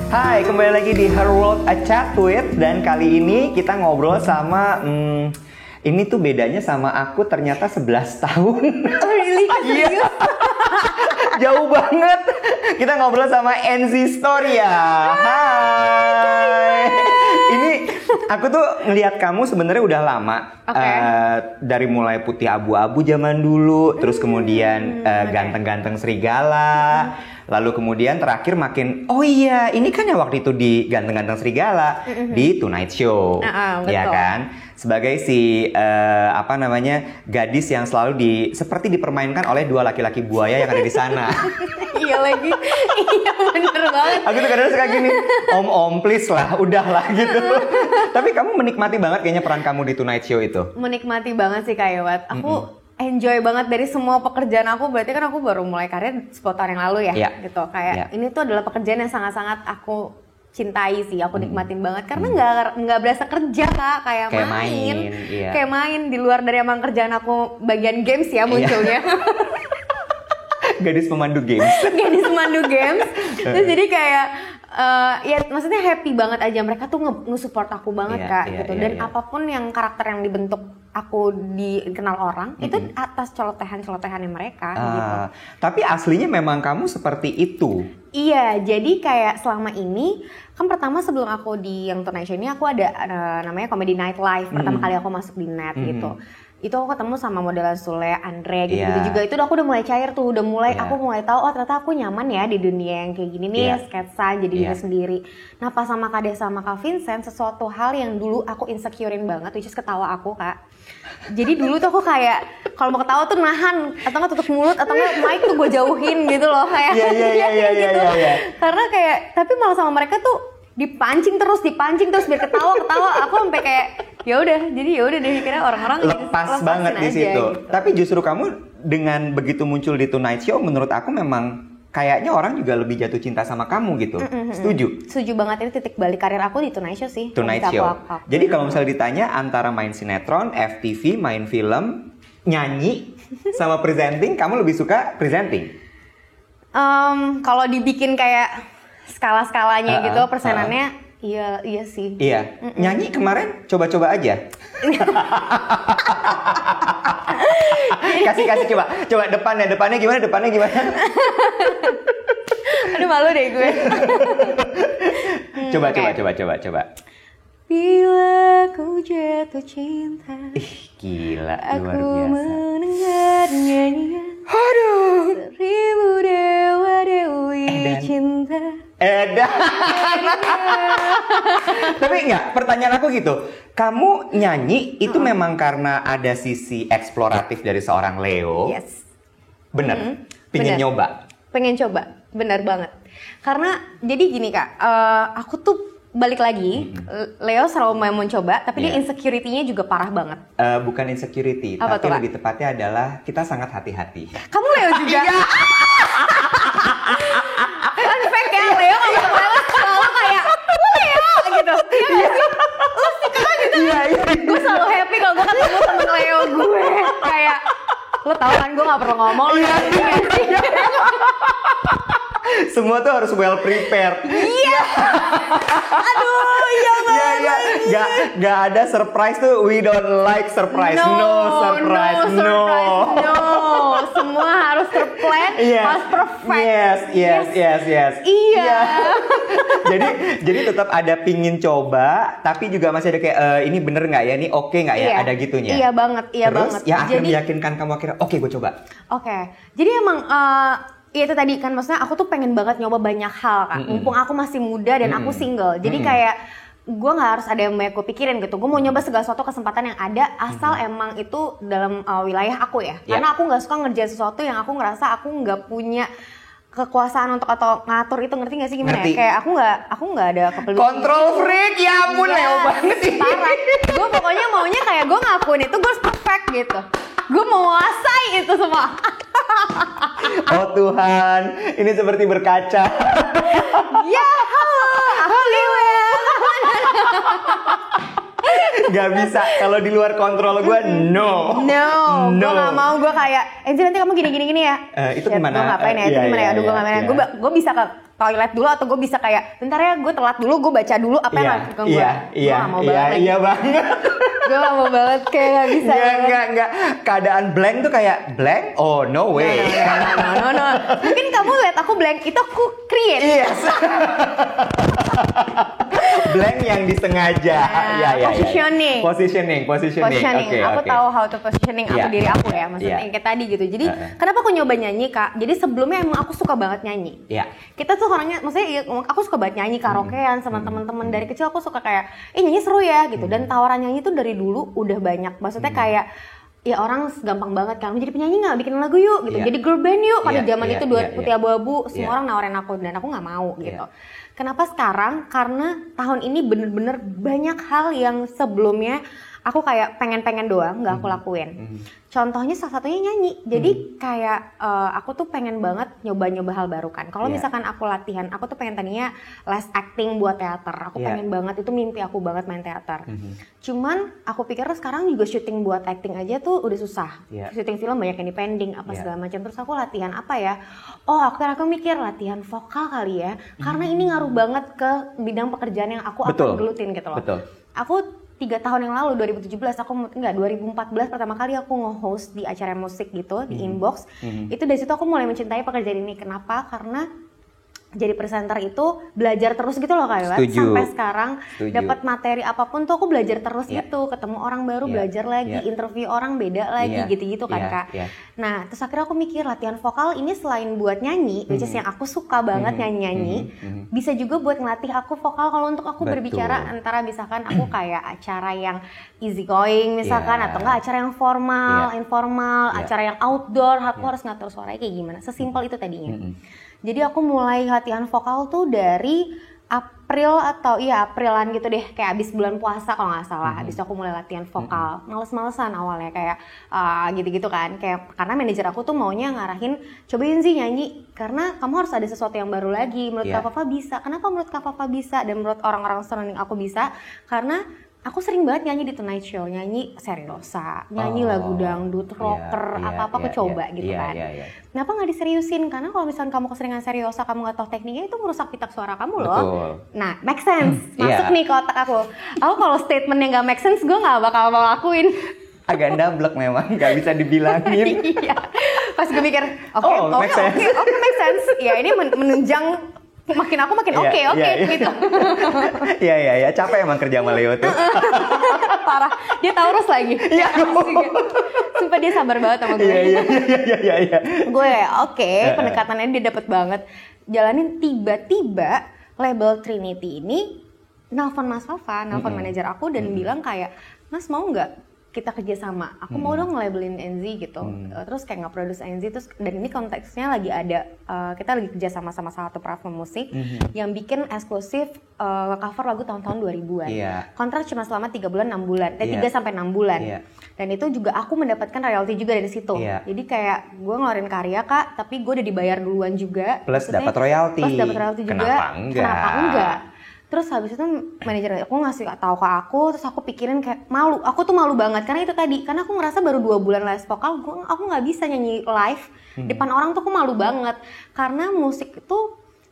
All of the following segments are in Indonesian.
Hai, kembali lagi di Her World A Chat With. Dan kali ini kita ngobrol sama ini tuh bedanya sama aku ternyata 11 tahun. Oh really? Iya. Jauh banget. Kita ngobrol sama Enzi Storia. Hai. Ini aku tuh ngelihat kamu sebenarnya udah lama. Dari mulai putih abu-abu zaman dulu, terus kemudian ganteng-ganteng serigala. Lalu kemudian terakhir makin, oh iya, ini kan ya waktu itu di Ganteng-Ganteng Serigala di Tonight Show, ya kan? Sebagai si gadis yang selalu seperti dipermainkan oleh dua laki-laki buaya yang ada di sana. Iya lagi, iya bener banget. Aku tuh kadang suka gini, om please lah, udahlah gitu. Tapi kamu menikmati banget kayaknya peran kamu di Tonight Show itu. Menikmati banget sih Kak Yewat. Aku enjoy banget dari semua pekerjaan aku. Berarti kan aku baru mulai karir 10 tahun yang lalu ya, gitu. Kayak ini tuh adalah pekerjaan yang sangat-sangat aku cintai sih, aku nikmatin banget karena nggak berasa kerja Kak, kayak main. Kayak main di luar dari emang kerjaan aku bagian games ya munculnya. Gadis pemandu games. Gadis pemandu games. Terus jadi kayak ya maksudnya happy banget aja, mereka tuh nge-support aku banget Kak gitu. Dan apapun yang karakter yang dibentuk aku dikenal orang itu atas celotehan-celotehannya mereka gitu. Tapi aslinya memang kamu seperti itu. Iya, jadi kayak selama ini kan pertama sebelum aku di yang Tonight Show ini aku ada namanya Comedy Night Live, pertama kali aku masuk di net gitu. Itu aku ketemu sama modelan Sule, Andre gitu, juga. Itu aku udah mulai cair tuh, udah mulai aku mulai tahu oh ternyata aku nyaman ya di dunia yang kayak gini nih, sketsa jadi diri sendiri. Nah pas sama Kak Desa sama Kak Vincent, sesuatu hal yang dulu aku insecurein banget, which is ketawa aku Kak. Jadi dulu tuh aku kayak kalau mau ketawa tuh nahan atau nggak tutup mulut atau nggak mic tuh gue jauhin gitu loh kayak gitu. Karena kayak tapi malah sama mereka tuh dipancing terus biar ketawa. Aku sampai kayak ya udah deh kira orang-orang lepas banget di situ. Gitu. Tapi justru kamu dengan begitu muncul di Tonight Show, menurut aku memang kayaknya orang juga lebih jatuh cinta sama kamu gitu. Setuju banget, ini titik balik karir aku di Tonight Show sih. Tonight Show. Jadi kalau misalnya ditanya antara main sinetron, FTV, main film, nyanyi, sama presenting, kamu lebih suka presenting? Kalau dibikin kayak skala-skalanya gitu, persenannya iya sih. Iya. Nyanyi kemarin coba-coba aja. kasih coba depannya gimana? Aduh malu deh gue. Coba. Bila ku jatuh cinta, gila, luar biasa. Aku mendengar nyanyian. Aduh. Seribu dewa-dewi cinta. Tapi enggak, pertanyaan aku gitu. Kamu nyanyi itu memang karena ada sisi eksploratif dari seorang Leo? Yes. Bener? Pengen nyoba? Pengen coba, bener banget. Karena jadi gini Kak, aku tuh balik lagi, Leo selalu mau mencoba, tapi dia insecurity-nya juga parah banget. Bukan insecurity, apa tapi tuh, lebih tepatnya adalah kita sangat hati-hati. Kamu Leo juga? Fun fact ya, Leo kalau ketemu Leo selalu kayak, Leo gitu. Iya sih? Lo suka gitu? Iya. Gue selalu happy kalau gue ketemu temen Leo gue. Kayak, lo tau kan gue gak perlu ngomong. Semua tuh harus well prepared. Iya. Aduh, iya banget. Gak ada surprise tuh. We don't like surprise. No surprise. Semua harus terplan, harus perfect. Yes. Iya. Jadi tetap ada pingin coba, tapi juga masih ada kayak ini bener nggak ya, ini oke nggak ya, ada gitunya. Iya banget. Terus ya akhirnya meyakinkan kamu akhirnya oke gue coba. Oke. Jadi emang ya itu tadi kan, maksudnya aku tuh pengen banget nyoba banyak hal kan. Mumpung aku masih muda dan aku single. Jadi kayak gue gak harus ada yang banyak gue pikirin gitu. Gue mau nyoba segala sesuatu kesempatan yang ada, asal emang itu dalam wilayah aku ya. Karena aku gak suka ngerjain sesuatu yang aku ngerasa aku gak punya kekuasaan untuk atau ngatur itu, ngerti gak sih gimana ya? Kayak aku nggak ada kepedulian. Control freak, ya ampun, Leo banget sih. Parah. Gue pokoknya maunya kayak gue ngakuin itu gue harus perfect gitu. Gue mau menguasai itu semua. Oh Tuhan, ini seperti berkaca. Ya, aku Leo. Gak bisa, kalau di luar kontrol gue, no. Gue gak mau, gue kayak Enzi nanti kamu gini ya. Itu gimana? Gue ngapain ya, itu gimana ya, aduh gue ngapain ya. Gue bisa toilet dulu atau gue bisa kayak bentar ya gue telat dulu, gue baca dulu apa yang lakukan gue. Gue gak mau banget. Iya banget. Gue gak mau banget kayak gak bisa. Enggak. Keadaan blank tuh kayak blank? Oh no way. No. Mungkin kamu lihat aku blank, itu aku create. Yes. Blank yang disengaja. Positioning. Okay, aku tahu how to positioning diri aku ya, maksudnya yang kayak tadi gitu. Jadi kenapa aku nyoba nyanyi, Kak? Jadi sebelumnya emang aku suka banget nyanyi. Kita tuh orangnya, maksudnya aku suka banget nyanyi karaokean sama teman-teman. Dari kecil aku suka kayak nyanyi seru ya gitu. Dan tawaran nyanyi tuh dari dulu udah banyak. Maksudnya kayak ya orang gampang banget kan, jadi penyanyi nggak, bikin lagu yuk gitu, jadi girl band yuk. Pada zaman itu Putih Abu-Abu, semua orang nawarin aku dan aku nggak mau gitu. Kenapa sekarang? Karena tahun ini bener-bener banyak hal yang sebelumnya aku kayak pengen doang, nggak aku lakuin. Contohnya salah satunya nyanyi. Jadi kayak aku tuh pengen banget nyoba hal baru kan. Kalau misalkan aku latihan, aku tuh pengen tadinya les acting buat teater. Aku pengen banget, itu mimpi aku banget main teater. Cuman aku pikir sekarang juga syuting buat acting aja tuh udah susah. Syuting film banyak yang depending apa segala macam. Terus aku latihan apa ya? Oh, aku mikir latihan vokal kali ya. Karena ini ngaruh banget ke bidang pekerjaan yang aku akan gelutin gitu loh. Aku 3 tahun yang lalu, 2014 2014 pertama kali aku nge-host di acara musik gitu di Inbox. Itu dari situ aku mulai mencintai pekerjaan ini. Kenapa? Karena jadi presenter itu belajar terus gitu loh Kak. Sampai sekarang dapat materi apapun tuh aku belajar terus gitu, ketemu orang baru belajar lagi, interview orang beda lagi gitu-gitu kan Kak. Nah, terus akhirnya aku mikir latihan vokal ini selain buat nyanyi, which is yang aku suka banget nyanyi-nyanyi, bisa juga buat ngelatih aku vokal kalau untuk aku berbicara antara misalkan aku kayak acara yang easy going misalkan atau enggak acara yang formal, informal, acara yang outdoor, aku harus ngatur suaranya kayak gimana. Sesimpel itu tadinya. Jadi aku mulai latihan vokal tuh dari April atau Aprilan gitu deh, kayak abis bulan puasa kalau nggak salah. Abis itu aku mulai latihan vokal, males-malesan awalnya kayak gitu-gitu kan. Kayak karena manajer aku tuh maunya ngarahin cobain sih nyanyi, karena kamu harus ada sesuatu yang baru lagi. Menurut Kak Fafa bisa. Kenapa menurut Kak Fafa bisa dan menurut orang-orang surrounding aku bisa? Karena aku sering banget nyanyi di Tonight Show, nyanyi seriosa, nyanyi lagu dangdut, rocker, apa-apa aku coba gitu kan. Kenapa nggak diseriusin? Karena kalau misalnya kamu keseringan seriosa, kamu nggak tahu tekniknya, itu merusak pitak suara kamu loh. Nah, make sense, masuk nih ke otak aku. Aku kalau statementnya nggak make sense, gue nggak bakal mau lakuin. Agak ndablek memang, nggak bisa dibilangin. Pas gue mikir, oke, make sense. Ya ini menunjang makin oke gitu. Iya, capek emang kerja sama Leo tuh. Parah, dia Taurus lagi. Iya. Sumpah dia sabar banget sama gue. Iya. Gue pendekatannya dia dapet banget. Jalanin tiba-tiba label Trinity ini nelfon Mas Fafa, nelfon manajer aku dan bilang kayak, Mas mau nggak kita kerja sama, aku mau dong nge-labelin NZ gitu. Terus kayak nge-produce NZ, terus dan ini konteksnya lagi ada kita lagi kerja sama satu platform musik yang bikin eksklusif cover lagu tahun-tahun 2000-an. Kontrak cuma selama 3 bulan 6 bulan, 3 sampai 6 bulan. Dan itu juga aku mendapatkan royalti juga dari situ. Jadi kayak gue ngeluarin karya Kak, tapi gue udah dibayar duluan juga. Plus dapat royalti. Kenapa enggak? Terus habis itu manajer aku ngasih tahu ke aku, terus aku pikirin kayak malu. Aku tuh malu banget karena itu tadi, karena aku ngerasa baru 2 bulan les vokal, aku nggak bisa nyanyi live depan orang tuh aku malu banget. Karena musik itu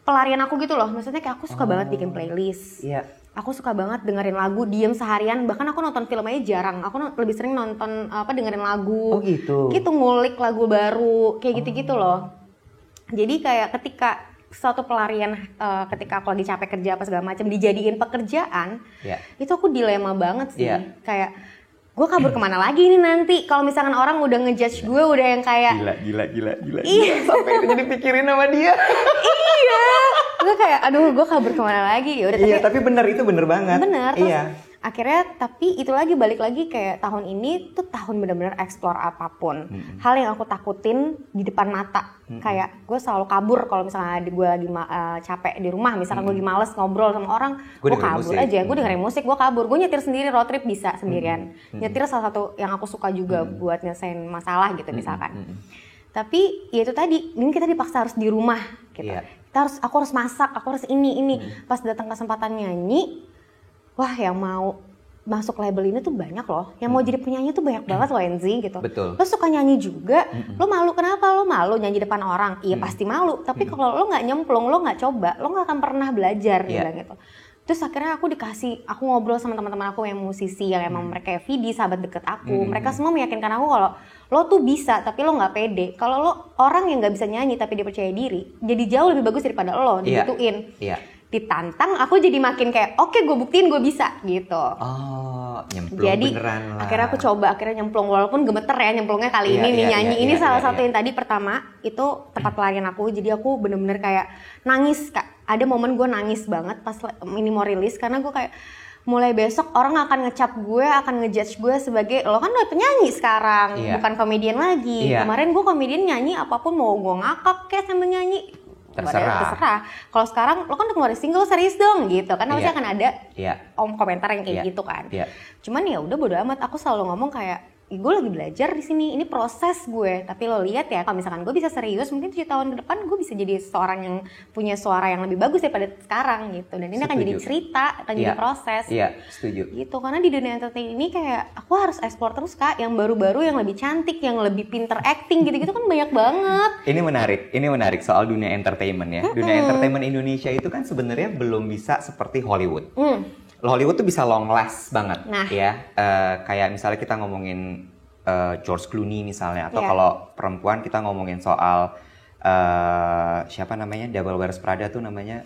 pelarian aku gitu loh. Maksudnya kayak aku suka banget bikin playlist. Aku suka banget dengerin lagu, diem seharian. Bahkan aku nonton film aja jarang. Aku lebih sering nonton dengerin lagu. Gitu ngulik lagu baru, kayak gitu-gitu loh. Jadi kayak ketika suatu pelarian ketika aku lagi capek kerja apa segala macam dijadiin pekerjaan, itu aku dilema banget sih. Kayak gue kabur kemana lagi nih nanti kalau misalkan orang udah ngejudge gue udah yang kayak gila sampai itu jadi pikirin sama dia. Gue kayak aduh gue kabur kemana lagi ya udah. Tapi benar, itu bener banget. Terus akhirnya tapi itu lagi balik lagi kayak tahun ini tuh tahun benar-benar explore apapun. Hal yang aku takutin di depan mata. Kayak gue selalu kabur kalau misalnya gue lagi capek di rumah, misalkan gue lagi males ngobrol sama orang, gue kabur musik. Aja, gue dengerin musik, gue kabur, gue nyetir sendiri, road trip bisa sendirian. Nyetir salah satu yang aku suka juga buat nyelesain masalah gitu misalkan. Tapi ya itu tadi, ini kita dipaksa harus di rumah gitu. Aku harus masak, aku harus ini. Pas datang kesempatan nyanyi, wah yang mau masuk label ini tuh banyak loh. Yang mau jadi penyanyi tuh banyak banget loh Enzi gitu. Betul. Lo suka nyanyi juga, lo malu kenapa? Lo malu nyanyi depan orang? Iya pasti malu. Tapi kalau lo nggak nyemplung, lo nggak coba, lo nggak akan pernah belajar bilang gitu. Terus akhirnya aku ngobrol sama teman-teman aku yang musisi yang emang mereka Vidi, sahabat deket aku. Mereka semua meyakinkan aku kalau lo tuh bisa, tapi lo nggak pede. Kalau lo orang yang nggak bisa nyanyi tapi dia percaya diri, jadi jauh lebih bagus daripada lo digituin. Ditantang, aku jadi makin kayak oke, gue buktiin gue bisa gitu. Oh, nyemplung jadi, beneran lah. Akhirnya aku coba, nyemplung walaupun gemeter ya nyemplungnya kali ini nih nyanyi. Ini salah satu yang tadi pertama itu tempat pelarian aku. Jadi aku bener-bener kayak nangis Kak. Ada momen gue nangis banget pas ini mau rilis karena gue kayak mulai besok orang akan ngecap gue, akan ngejudge gue sebagai lo kan udah penyanyi sekarang, bukan komedian lagi. Kemarin gue komedian nyanyi apapun mau gue ngakak kayak sambil nyanyi. Terserah. Kalau sekarang lo kan udah ngeluarin single, serius dong gitu kan pasti akan ada komentar yang kayak gitu kan. Cuman ya udah bodo amat, aku selalu ngomong kayak gue lagi belajar di sini, ini proses gue. Tapi lo lihat ya, kalau misalkan gue bisa serius, mungkin 7 tahun ke depan gue bisa jadi seorang yang punya suara yang lebih bagus daripada sekarang gitu. Dan ini akan jadi cerita, akan jadi proses. Iya, setuju. Gitu, karena di dunia entertain ini kayak aku harus explore terus Kak, yang baru-baru, yang lebih cantik, yang lebih pinter acting gitu-gitu kan banyak banget. Ini menarik soal dunia entertainment ya. Dunia entertainment Indonesia itu kan sebenarnya belum bisa seperti Hollywood. Hollywood tuh bisa long last banget ya. Kayak misalnya kita ngomongin George Clooney misalnya, atau kalau perempuan kita ngomongin soal siapa namanya, Devil Wears Prada tuh namanya.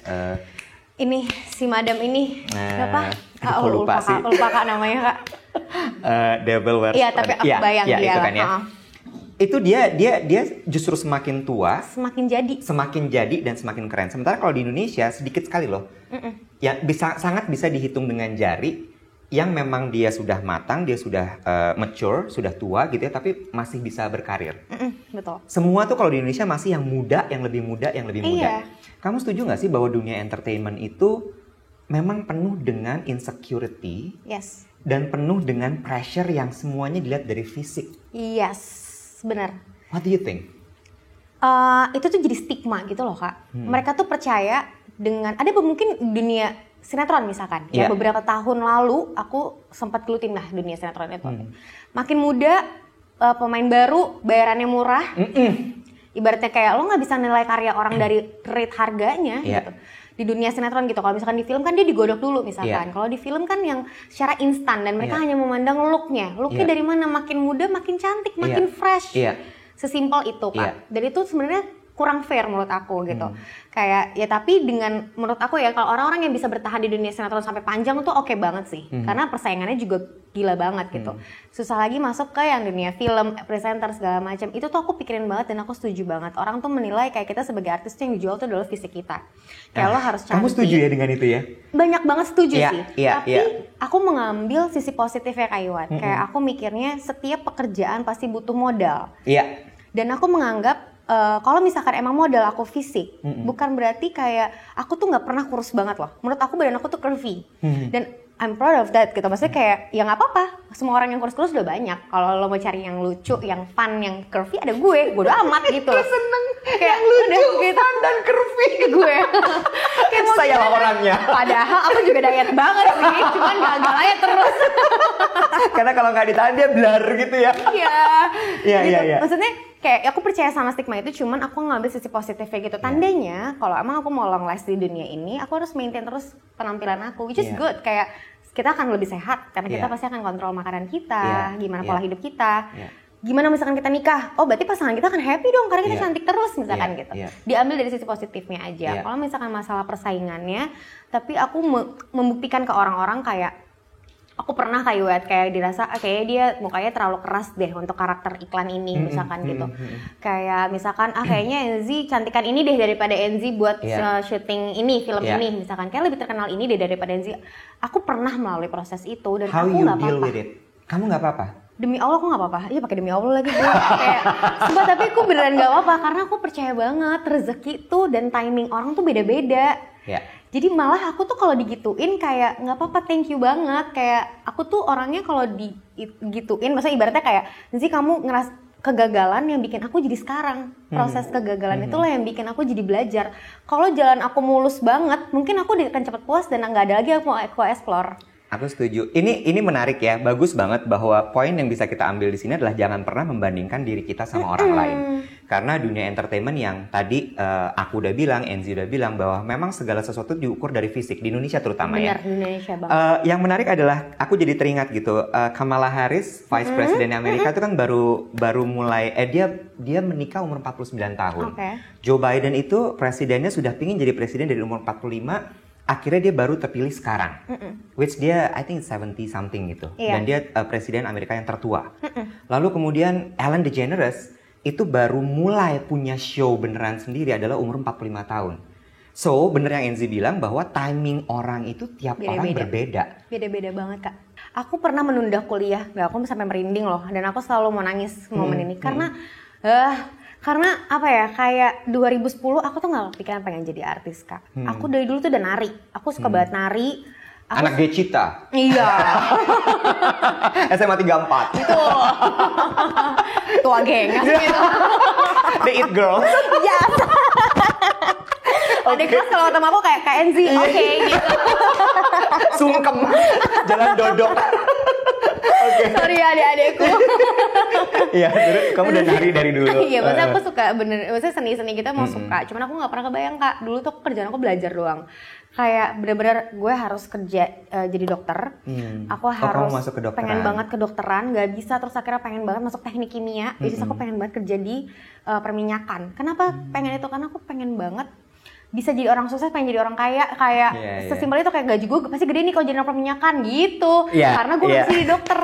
Ini si madam ini siapa? Aku lupa sih. Lupa Kak namanya Kak. Devil Wears Prada. Iya tapi aku bayang dia itu kan ya. Itu dia justru semakin tua, semakin jadi dan semakin keren. Sementara kalau di Indonesia sedikit sekali loh, yang sangat bisa dihitung dengan jari, yang memang dia sudah matang, dia sudah mature, sudah tua gitu ya, tapi masih bisa berkarir. Betul. Semua tuh kalau di Indonesia masih yang muda, yang lebih muda. Kamu setuju nggak sih bahwa dunia entertainment itu memang penuh dengan insecurity, dan penuh dengan pressure yang semuanya dilihat dari fisik? Benar. What do you think? Itu tuh jadi stigma gitu loh Kak. Mereka tuh percaya dengan, ada mungkin dunia sinetron misalkan. Ya beberapa tahun lalu aku sempat gelutin lah dunia sinetron itu. Makin muda, pemain baru, bayarannya murah. Ibaratnya kayak lo nggak bisa nilai karya orang dari rate harganya gitu. Di dunia sinetron gitu, kalau misalkan di film kan dia digodok dulu misalkan. Kalau di film kan yang secara instan dan mereka hanya memandang looknya dari mana, makin muda makin cantik, makin fresh. Sesimpel itu Kak. Dan itu sebenarnya kurang fair menurut aku gitu. Kayak ya tapi dengan menurut aku ya, kalau orang-orang yang bisa bertahan di dunia sinetron sampai panjang tuh oke banget sih. Karena persaingannya juga gila banget gitu. Susah lagi masuk ke yang dunia film, presenter segala macam. Itu tuh aku pikirin banget dan aku setuju banget. Orang tuh menilai kayak kita sebagai artis tuh yang dijual tuh adalah fisik kita. Kayak lo harus cantik. Kamu setuju ya dengan itu ya? Banyak banget setuju sih. Tapi aku mengambil sisi positifnya Kak Iwan. Kayak aku mikirnya setiap pekerjaan pasti butuh modal. Dan aku menganggap kalau misalkan emang modal aku fisik, bukan berarti kayak aku tuh nggak pernah kurus banget loh. Menurut aku badan aku tuh curvy. Dan I'm proud of that gitu. Maksudnya kayak ya nggak apa-apa. Semua orang yang kurus-kurus udah banyak. Kalau lo mau cari yang lucu, yang fun, yang curvy ada gue. Bodo amat gitu. Seneng kayak yang lucu, gitu. fun dan curvy gue. Kayak saya lah orangnya. Padahal aku juga diet banget sih. Cuman gagal aja terus. Karena kalau nggak ditahan dia blur gitu ya. Iya. Maksudnya kayak aku percaya sama stigma itu, cuman aku ngambil sisi positifnya gitu. Tandanya kalau emang aku mau long last di dunia ini, aku harus maintain terus penampilan aku, which is good. Kayak kita akan lebih sehat karena kita pasti akan kontrol makanan kita, gimana pola hidup kita. Gimana misalkan kita nikah, oh berarti pasangan kita akan happy dong karena kita cantik terus misalkan gitu. Diambil dari sisi positifnya aja. Kalau misalkan masalah persaingannya, tapi aku membuktikan ke orang-orang kayak aku pernah kayak dirasa kayak dia mukanya terlalu keras deh untuk karakter iklan ini misalkan gitu. Kayak misalkan kayaknya Enzi cantikan ini deh daripada Enzi buat syuting ini, film ini misalkan. Kayak lebih terkenal ini deh daripada Enzi. Aku pernah melalui proses itu dan aku nggak apa-apa. Kamu nggak apa-apa? Demi Allah aku nggak apa-apa. Iya pakai demi Allah lagi gue. Kayak sumpah, tapi aku beneran nggak apa-apa karena aku percaya banget rezeki tuh dan timing orang tuh beda-beda. Jadi malah aku tuh kalau digituin kayak nggak apa-apa, thank you banget. Kayak aku tuh orangnya kalau digituin, maksudnya ibaratnya kayak nanti kamu ngeras kegagalan yang bikin aku jadi sekarang. Proses kegagalan itulah yang bikin aku jadi belajar. Kalau jalan aku mulus banget, mungkin aku akan cepet puas dan nggak ada lagi aku mau explore. Aku setuju. Ini menarik ya, bagus banget bahwa poin yang bisa kita ambil di sini adalah jangan pernah membandingkan diri kita sama orang lain. Karena dunia entertainment yang tadi aku udah bilang, Enzi udah bilang bahwa memang segala sesuatu diukur dari fisik di Indonesia terutama. Benar, ya. Di Indonesia banget. Yang menarik adalah aku jadi teringat gitu, Kamala Harris, Vice President Amerika itu kan baru mulai dia menikah umur 49 tahun. Joe Biden itu presidennya sudah pingin jadi presiden dari umur 45. Akhirnya dia baru terpilih sekarang, which dia I think 70 something gitu, dan dia presiden Amerika yang tertua. Lalu kemudian Ellen DeGeneres itu baru mulai punya show beneran sendiri adalah umur 45 tahun. So bener yang Enzi bilang bahwa timing orang itu tiap orang berbeda. Beda-beda banget Kak. Aku pernah menunda kuliah, aku sampai merinding loh, dan aku selalu mau nangis momen ini karena apa ya, kayak 2010 aku tuh gak kepikiran pengen jadi artis Kak. Aku dari dulu tuh udah nari, aku suka banget nari. Anak Gecita. Iya. SMA 34. Itu. Tua gengas gitu. The It Girl. Yes. Adik kelas kalau ketemu aku kayak Enzi, oke gitu. Sungkem, jalan dodok. Sorry ya adik-adikku. Iya, kamu udah nari dari dulu. Iya, maksudnya aku suka maksudnya seni-seni kita mau suka. Cuman aku nggak pernah kebayang Kak. Dulu tuh kerjaan aku belajar doang. Kayak bener-bener gue harus kerja jadi dokter. Aku harus pengen banget kedokteran, nggak bisa. Terus akhirnya pengen banget masuk teknik kimia. Jadi aku pengen banget kerja di perminyakan. Kenapa pengen itu? Karena aku pengen banget bisa jadi orang sukses, pengen jadi orang kaya, kayak sesimpel itu, kayak gaji gue pasti gede nih kalau jadi orang perminyakan gitu. Karena gue masih jadi dokter.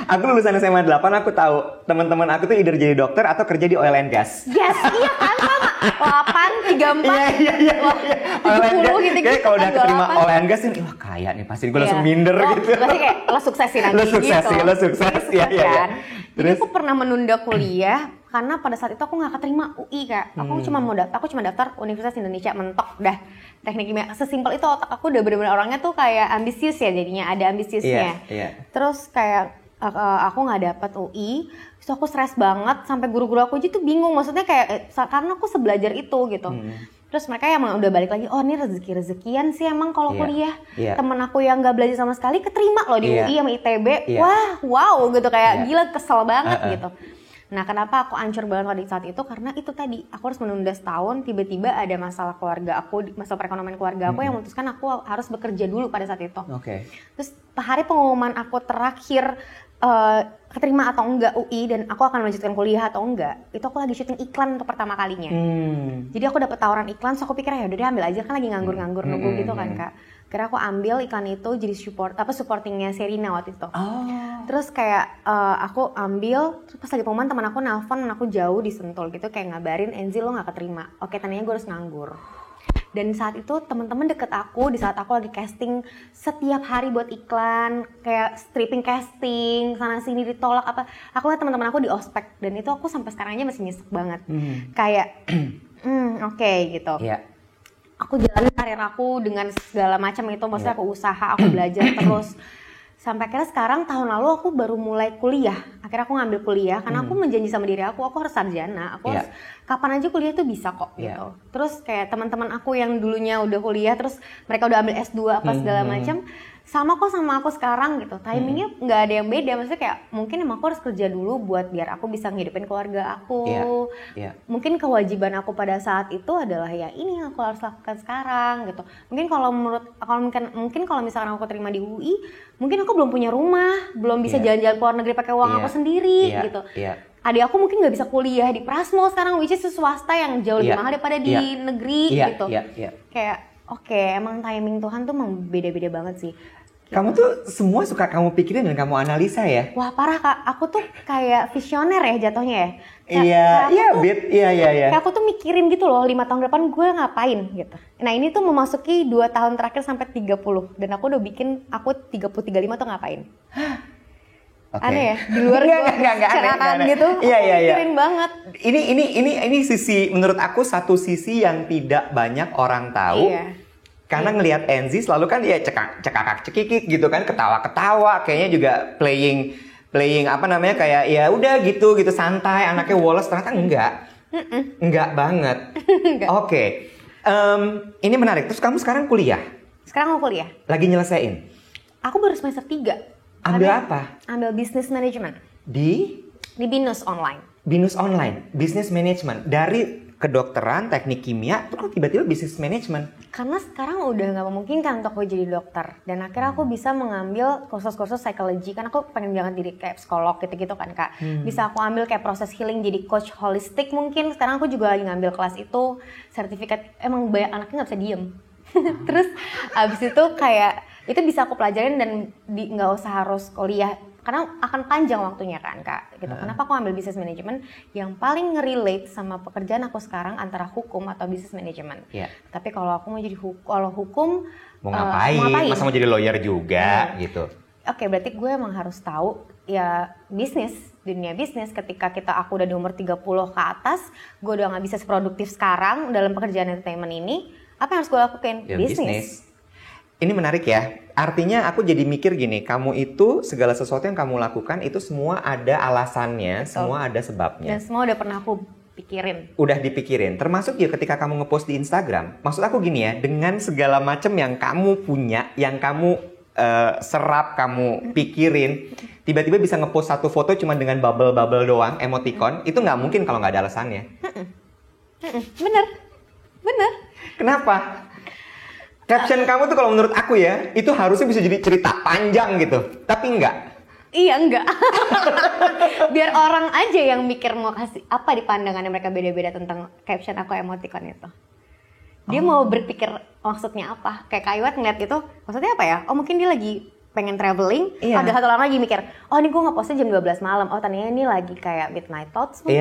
Aku lulusan SMA 8, aku tahu teman-teman aku tuh either jadi dokter atau kerja di oil and gas. Iya kan sama. 8, 34, 70 gitu. Kayak kalau udah keterima oil and gas ini, wah kaya nih pasti gue langsung minder gitu. Pasti kayak lo suksesin aja gitu. Lo sukses. Iya. Jadi aku pernah menunda kuliah karena pada saat itu aku nggak keterima UI Kak. Aku cuma daftar Universitas Indonesia mentok dah teknik kimia. Sesimpel itu, otak aku udah bener-bener orangnya tuh kayak ambisius ya, jadinya ada ambisiusnya. Terus kayak aku nggak dapet UI, terus aku stres banget sampai guru-guru aku aja tuh bingung. Maksudnya kayak karena aku sebelajar itu gitu. Terus mereka emang udah balik lagi, oh ini rezeki-rezekian sih emang kalau kuliah. Temen aku yang gak belajar sama sekali keterima loh di UI sama ITB. Wah, wow gitu, kayak gila, kesel banget gitu. Nah, kenapa aku hancur banget pada saat itu? Karena itu tadi, aku harus menunda setahun, tiba-tiba ada masalah keluarga aku, masalah perekonomian keluarga aku yang memutuskan aku harus bekerja dulu pada saat itu. Terus hari pengumuman aku terakhir keterima atau enggak UI dan aku akan melanjutkan kuliah atau enggak, itu aku lagi syuting iklan untuk pertama kalinya. Jadi aku dapet tawaran iklan, so aku pikir ya udah deh ambil aja, kan lagi nganggur-nganggur nunggu gitu kan Kak. Kira aku ambil iklan itu jadi supportingnya Serina waktu itu. Terus kayak aku ambil, terus pas lagi pengumuman teman aku nelfon, aku jauh di Sentul gitu, kayak ngabarin, Enzi lo gak keterima. Oke, tandanya gue harus nganggur. Dan saat itu teman-teman deket aku, di saat aku lagi casting setiap hari buat iklan, kayak stripping casting, sana sini ditolak apa. Aku lihat teman-teman aku di ospek, dan itu aku sampai sekarang aja masih nyesek banget. Kayak oke, gitu. Aku jalanin karir aku dengan segala macam itu, maksudnya aku usaha, aku belajar terus. Sampai akhirnya sekarang tahun lalu aku baru mulai kuliah. Akhirnya aku ngambil kuliah karena aku menjanji sama diri aku harus sarjana. Aku harus kapan aja kuliah tuh bisa kok gitu. Terus kayak teman-teman aku yang dulunya udah kuliah terus mereka udah ambil S2 apa segala macam, sama kok sama aku sekarang gitu. Timingnya nggak ada yang beda. Maksudnya kayak mungkin emang aku harus kerja dulu buat biar aku bisa ngehidupin keluarga aku. Mungkin kewajiban aku pada saat itu adalah ya ini yang aku harus lakukan sekarang gitu. Mungkin kalau misalkan aku terima di UI, mungkin aku belum punya rumah, belum bisa jalan-jalan ke luar negeri pakai uang aku sendiri gitu. Adik aku mungkin nggak bisa kuliah di Prasmo sekarang, which is swasta yang jauh lebih mahal daripada di negeri gitu. Kayak oke, emang timing Tuhan tuh emang beda-beda banget sih. Kamu tuh semua suka kamu pikirin dan kamu analisa ya? Wah parah Kak, aku tuh kayak visioner ya jatuhnya ya. Iya. Kayak aku tuh mikirin gitu loh, 5 tahun depan gue ngapain gitu. Nah ini tuh memasuki 2 tahun terakhir sampai 30. Dan aku udah bikin, aku 30-35 tuh ngapain. Aneh ya, di luar gue cerakan gitu, aku mikirin banget. Ini sisi, menurut aku satu sisi yang tidak banyak orang tahu. Karena ngelihat Enzi selalu kan dia cekakak-cekikik gitu kan, ketawa-ketawa, kayaknya juga playing apa namanya, kayak ya udah gitu santai, anaknya Wallace, ternyata enggak banget. Oke. Ini menarik. Terus kamu sekarang kuliah? Sekarang mau kuliah. Lagi nyelesain? Aku baru semester 3. Ambil apa? Ambil business management. Di Binus online. Binus online, business management. Dari kedokteran, teknik kimia, terus tiba-tiba business management. Karena sekarang udah nggak memungkinkan untuk aku jadi dokter. Dan akhirnya aku bisa mengambil kursus-kursus psikologi. Karena aku pengen banget jadi kayak psikolog gitu-gitu kan Kak. Bisa aku ambil kayak proses healing jadi coach holistik mungkin. Sekarang aku juga lagi ngambil kelas itu. Sertifikat, emang banyak anaknya nggak bisa diem. Terus abis itu kayak, itu bisa aku pelajarin dan nggak usah harus kuliah. Karena akan panjang waktunya kan Kak gitu. Kenapa aku ambil business management? Yang paling nge-relate sama pekerjaan aku sekarang antara hukum atau business management. Tapi kalau aku mau jadi hukum mau ngapain? Masa mau jadi lawyer juga gitu. Oke, berarti gue emang harus tahu ya dunia bisnis. Ketika aku udah di umur 30 ke atas, gue udah gak bisa seproduktif sekarang dalam pekerjaan entertainment ini. Apa yang harus gue lakukan? Ya, bisnis. Ini menarik ya. Artinya aku jadi mikir gini, kamu itu segala sesuatu yang kamu lakukan itu semua ada alasannya, semua ada sebabnya. Dan semua udah pernah aku pikirin. Udah dipikirin. Termasuk ya ketika kamu ngepost di Instagram. Maksud aku gini ya, dengan segala macam yang kamu punya, yang kamu serap, kamu pikirin, tiba-tiba bisa ngepost satu foto cuma dengan bubble-bubble doang, emoticon, itu nggak mungkin kalau nggak ada alasannya. Bener. Kenapa? Caption kamu tuh kalau menurut aku ya, itu harusnya bisa jadi cerita panjang gitu. Tapi enggak. Iya, enggak. Biar orang aja yang mikir mau kasih apa di pandangannya mereka beda-beda tentang caption aku emoticon itu. Dia mau berpikir maksudnya apa. Kayak Kak Iwat ngeliat itu, maksudnya apa ya? Oh mungkin dia lagi pengen traveling, ada satu orang lagi mikir, oh ini gue nge-postnya jam 12 malam, oh ternyata ini lagi kayak midnight thoughts mungkin.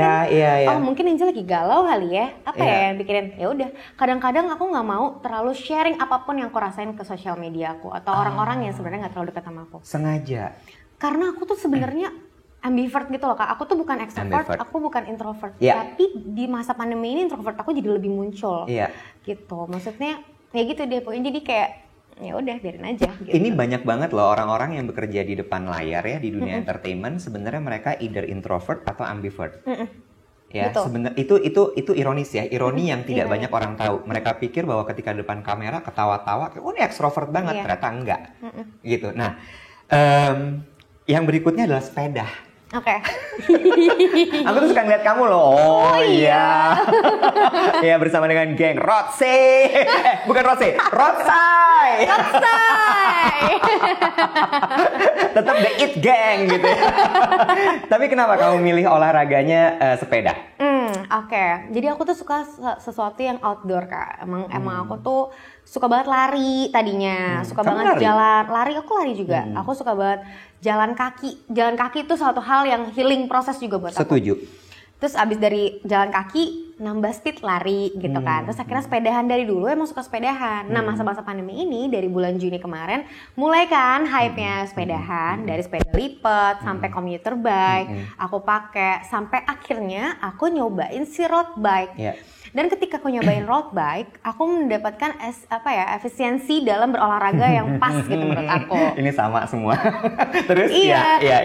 Oh mungkin Angel lagi galau kali ya, apa ya yang pikirin. Ya udah, kadang-kadang aku nggak mau terlalu sharing apapun yang aku rasain ke sosial media aku atau orang-orang yang sebenarnya nggak terlalu dekat sama aku. Sengaja. Karena aku tuh sebenarnya ambivert gitu loh Kak, aku tuh bukan extrovert, aku bukan introvert, tapi di masa pandemi ini introvert aku jadi lebih muncul, gitu. Maksudnya ya gitu deh, pokoknya jadi kayak ya udah biarin aja gitu. Ini banyak banget loh orang-orang yang bekerja di depan layar ya di dunia entertainment, sebenarnya mereka either introvert atau ambivert. Ya, sebenarnya itu ironis ya, ironi yang tidak banyak orang tahu. Mereka pikir bahwa ketika depan kamera ketawa-tawa, oh ini ekstrovert banget, ternyata enggak. Gitu. Nah, yang berikutnya adalah sepeda. Oke. Aku tuh suka ngeliat kamu loh. Oh iya. Ya bersama dengan geng Rotse. Bukan Rotse, Rotsai. Tetap the It Gang gitu ya. Tapi kenapa kamu milih olahraganya sepeda? Oke. Jadi aku tuh suka sesuatu yang outdoor Kak. Emang aku tuh suka banget lari tadinya. Suka banget jalan. Aku lari juga. Aku suka banget jalan kaki. Jalan kaki itu suatu hal yang healing proses juga buat aku. Setuju. Terus abis dari jalan kaki nambah speed lari gitu kan. Terus akhirnya sepedahan dari dulu emang suka sepedahan. Nah masa-masa pandemi ini dari bulan Juni kemarin mulai kan hype-nya sepedahan. Dari sepeda lipat sampai commuter bike aku pakai sampai akhirnya aku nyobain si road bike. Dan ketika aku nyobain road bike, aku mendapatkan efisiensi dalam berolahraga yang pas gitu menurut aku. Ini sama semua. Terus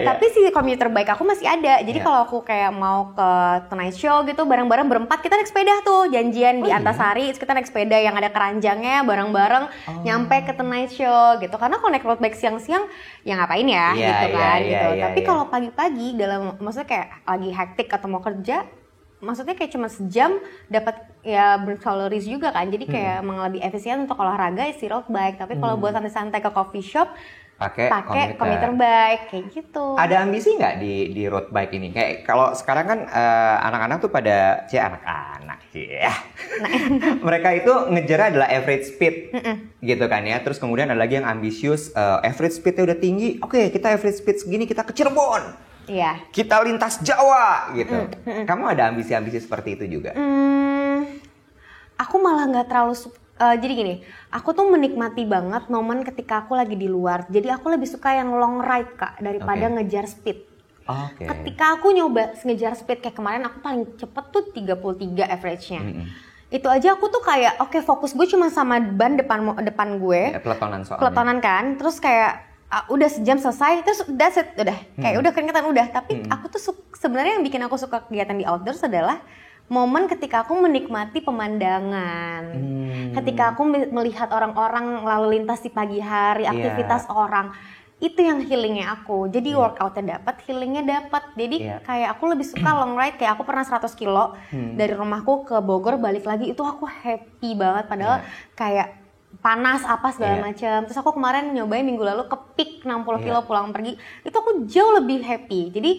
tapi si commuter bike aku masih ada. Jadi kalau aku kayak mau ke Tonight Show gitu bareng-bareng berempat kita naik sepeda tuh, janjian di Antasari, kita naik sepeda yang ada keranjangnya bareng-bareng nyampe ke Tonight Show gitu. Karena kalau naik road bike siang-siang ya ngapain ya gitu kan gitu. Tapi kalau pagi-pagi maksudnya kayak lagi hektik atau mau kerja, maksudnya kayak cuma sejam dapat ya bercalories juga kan, jadi kayak emang lebih efisien untuk olahraga si road bike. Tapi kalau buat santai-santai ke coffee shop pakai commuter bike kayak gitu. Ada ambisi nggak di road bike ini? Kayak kalau sekarang kan anak-anak tuh pada anak-anak ya, mereka itu ngejar adalah average speed gitu kan ya. Terus kemudian ada lagi yang ambisius, average speednya udah tinggi. Oke, kita average speed segini kita ke Cirebon. Kita lintas Jawa gitu. Kamu ada ambisi-ambisi seperti itu juga? Aku malah nggak terlalu jadi gini, aku tuh menikmati banget momen ketika aku lagi di luar. Jadi aku lebih suka yang long ride Kak daripada ngejar speed. Ketika aku nyoba ngejar speed kayak kemarin, aku paling cepet tuh 33 average-nya. Itu aja aku tuh kayak fokus gue cuma sama ban depan gue. Peletonan soalnya. Peletonan kan, terus kayak udah sejam selesai, terus that's it, udah kayak udah keringetan udah. Tapi aku tuh sebenarnya yang bikin aku suka kegiatan di outdoors adalah momen ketika aku menikmati pemandangan, ketika aku melihat orang-orang lalu lintas di pagi hari, aktivitas orang, itu yang healingnya aku. Jadi workoutnya dapat, healingnya dapat. Jadi kayak aku lebih suka long ride. Kayak aku pernah 100 kilo dari rumahku ke Bogor balik lagi, itu aku happy banget. Padahal kayak panas apa segala macam. Terus aku kemarin nyobain minggu lalu ke peak 60 kilo pulang pergi, itu aku jauh lebih happy. Jadi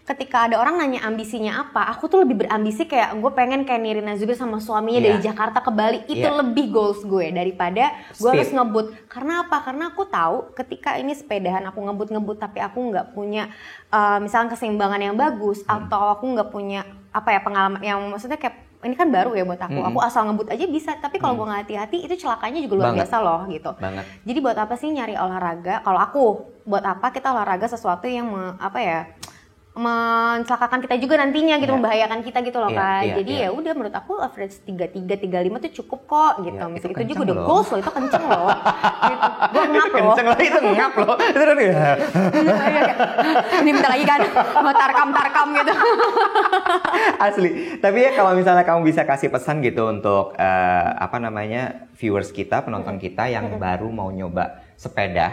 ketika ada orang nanya ambisinya apa, aku tuh lebih berambisi kayak gue pengen kayak Nirina Zubir sama suaminya dari Jakarta ke Bali. Itu lebih goals gue daripada gue harus ngebut. Karena apa? Karena aku tahu ketika ini sepedahan aku ngebut tapi aku nggak punya misalnya keseimbangan yang bagus, atau aku nggak punya pengalaman yang maksudnya kayak ini kan baru ya buat aku. Aku asal ngebut aja bisa, tapi kalau gue nggak hati-hati itu celakanya juga luar biasa loh gitu. Jadi buat apa sih nyari olahraga? Kalau aku, buat apa kita olahraga sesuatu yang mencelakakan kita juga nantinya gitu, membahayakan kita gitu loh Kak. Jadi ya udah menurut aku average 33-35 tuh cukup kok gitu. Misalnya itu juga udah goals loh, itu kenceng loh. Gitu. Gue ngap loh. Kenceng loh, itu ngap loh. Ini bentar lagi kan mau tarkam gitu. Asli. Tapi ya kalau misalnya kamu bisa kasih pesan gitu untuk viewers kita, penonton kita yang baru mau nyoba sepeda.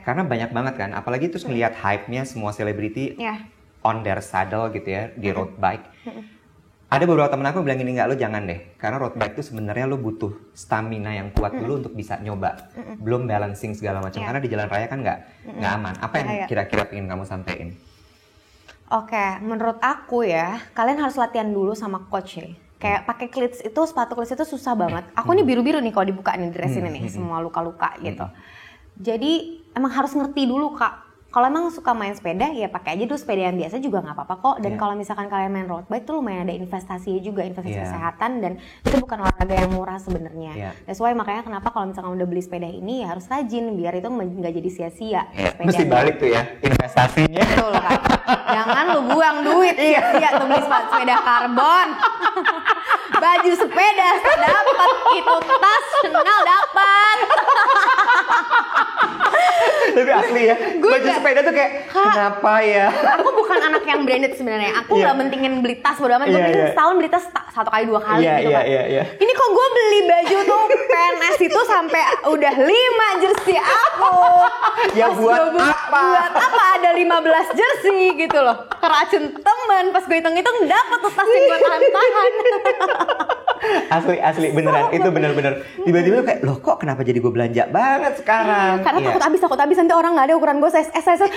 Karena banyak banget kan, apalagi terus ngelihat hype-nya semua selebriti on their saddle gitu ya, di road bike. Ada beberapa temen aku bilang gini, enggak, lo jangan deh. Karena road bike itu sebenarnya lo butuh stamina yang kuat dulu untuk bisa nyoba. Belum balancing segala macam, karena di jalan raya kan nggak aman. Apa yang kira-kira pengen kamu sampein? Menurut aku ya, kalian harus latihan dulu sama coach ya. Kayak pakai cleats itu, sepatu cleats itu susah banget. Aku nih biru-biru nih kalau dibuka nih dress ini nih, semua luka-luka gitu. Jadi emang harus ngerti dulu Kak. Kalau emang suka main sepeda, ya pakai aja dulu sepeda yang biasa juga nggak apa-apa kok. Dan kalau misalkan kalian main road bike tuh lumayan ada investasinya juga, investasi kesehatan, dan itu bukan olahraga yang murah sebenarnya. That's why makanya kenapa kalau misalkan udah beli sepeda ini ya harus rajin biar itu nggak jadi sia-sia. Mesti balik tuh ya investasinya. Betul kan. Jangan lu buang duit sia-sia tuh beli sepeda karbon. Baju sepeda dapat, itu tas Chanel dapat. Tapi asli ya, baju sepeda tuh kayak kenapa ya? Aku bukan anak yang branded sebenarnya. Aku nggak mentingin beli tas bodo amat. Gue pengen setahun beli tas 1 kali 2 kali gitu kan. Ini kok gue beli baju tuh PNS itu sampai udah 5 jersey aku. Ya buat apa? Buat apa ada 15 jersey gitu loh. Keracun temen. Pas gue hitung-hitung dapet tuh tas yang gue tahan-tahan. Asli beneran, itu bener-bener. Tiba-tiba kayak, loh kok kenapa jadi gue belanja banget sekarang? Karena takut habis nanti orang nggak ada ukuran gue size